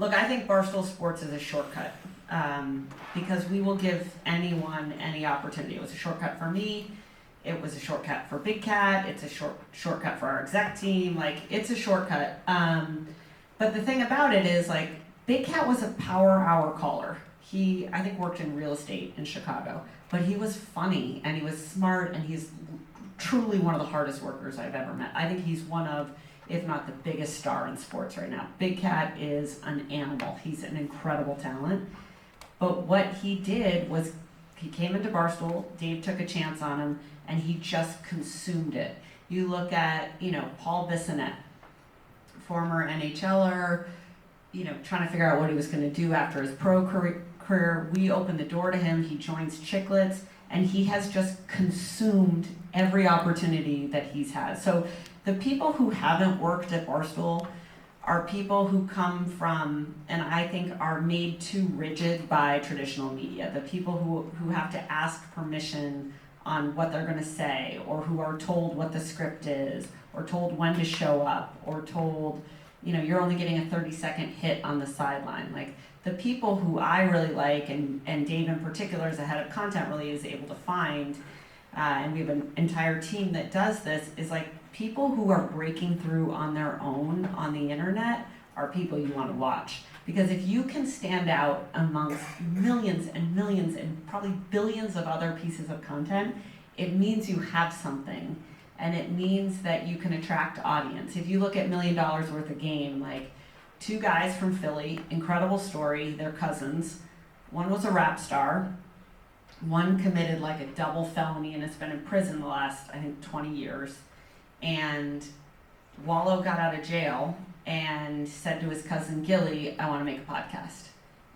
Look, I think Barstool Sports is a shortcut because we will give anyone any opportunity. It was a shortcut for me. It was a shortcut for Big Cat. It's a shortcut for our exec team. Like, it's a shortcut. But the thing about it is, like, Big Cat was a power hour caller. He, I think, worked in real estate in Chicago, but he was funny and he was smart and he's truly one of the hardest workers I've ever met. I think he's one of, if not the biggest star in sports right now. Big Cat is an animal. He's an incredible talent. But what he did was he came into Barstool, Dave took a chance on him, and he just consumed it. You look at, Paul Bissonnette, former NHLer, trying to figure out what he was going to do after his pro career. We opened the door to him. He joins Chicklets, and he has just consumed every opportunity that he's had. So the people who haven't worked at Barstool are people who come from, and I think are made too rigid by traditional media. The people who have to ask permission on what they're going to say, or who are told what the script is, or told when to show up, or told, you're only getting a 30-second hit on the sideline. Like, the people who I really like, and Dave in particular as a head of content really is able to find, and we have an entire team that does this, is like people who are breaking through on their own on the internet are people you want to watch. Because if you can stand out amongst millions and millions and probably billions of other pieces of content, it means you have something. And it means that you can attract audience. If you look at $1 Million Worth of Game, like, two guys from Philly, incredible story, they're cousins. One was a rap star. One committed like a double felony and has been in prison the last, I think, 20 years. And Wallow got out of jail and said to his cousin Gilly, I want to make a podcast.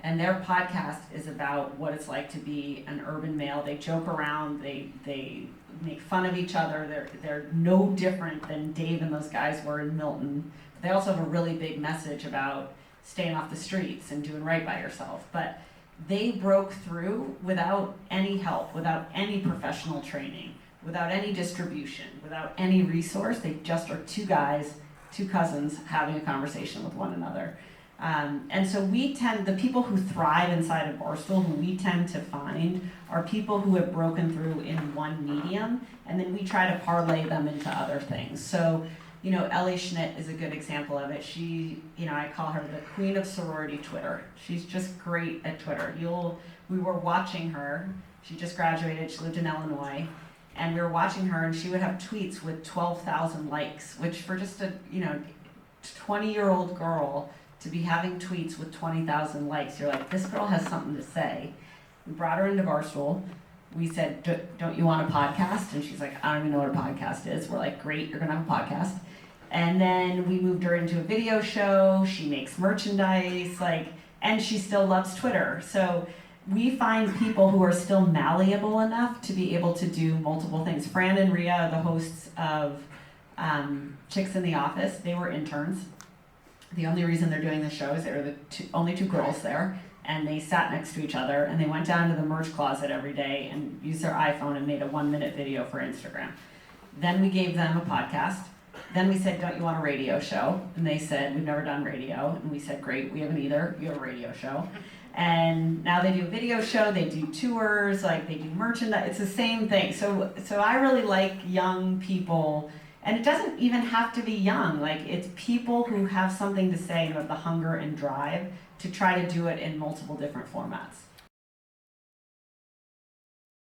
And their podcast is about what it's like to be an urban male. They joke around, they make fun of each other. They're no different than Dave and those guys were in Milton. They also have a really big message about staying off the streets and doing right by yourself. But they broke through without any help, without any professional training, without any distribution, without any resource. They just are two guys, two cousins having a conversation with one another. And so the people who thrive inside of Barstool, who we tend to find, are people who have broken through in one medium, and then we try to parlay them into other things. So, Ellie Schnitt is a good example of it. She, I call her the queen of sorority Twitter. She's just great at Twitter. We were watching her. She just graduated. She lived in Illinois. And we were watching her, and she would have tweets with 12,000 likes, which for just a, 20-year-old girl to be having tweets with 20,000 likes, you're like, this girl has something to say. We brought her into Barstool. We said, don't you want a podcast? And she's like, I don't even know what a podcast is. We're like, great, you're gonna have a podcast. And then we moved her into a video show. She makes merchandise, and she still loves Twitter. So we find people who are still malleable enough to be able to do multiple things. Fran and Rhea are the hosts of Chicks in the Office. They were interns. The only reason they're doing the show is they were the only two girls there, and they sat next to each other, and they went down to the merch closet every day and used their iPhone and made a 1-minute video for Instagram. Then we gave them a podcast. Then we said, don't you want a radio show? And they said, we've never done radio. And we said, great, we haven't either. You have a radio show. And now they do a video show, they do tours, they do merchandise. It's the same thing. So I really like young people, and it doesn't even have to be young. It's people who have something to say and have the hunger and drive to try to do it in multiple different formats.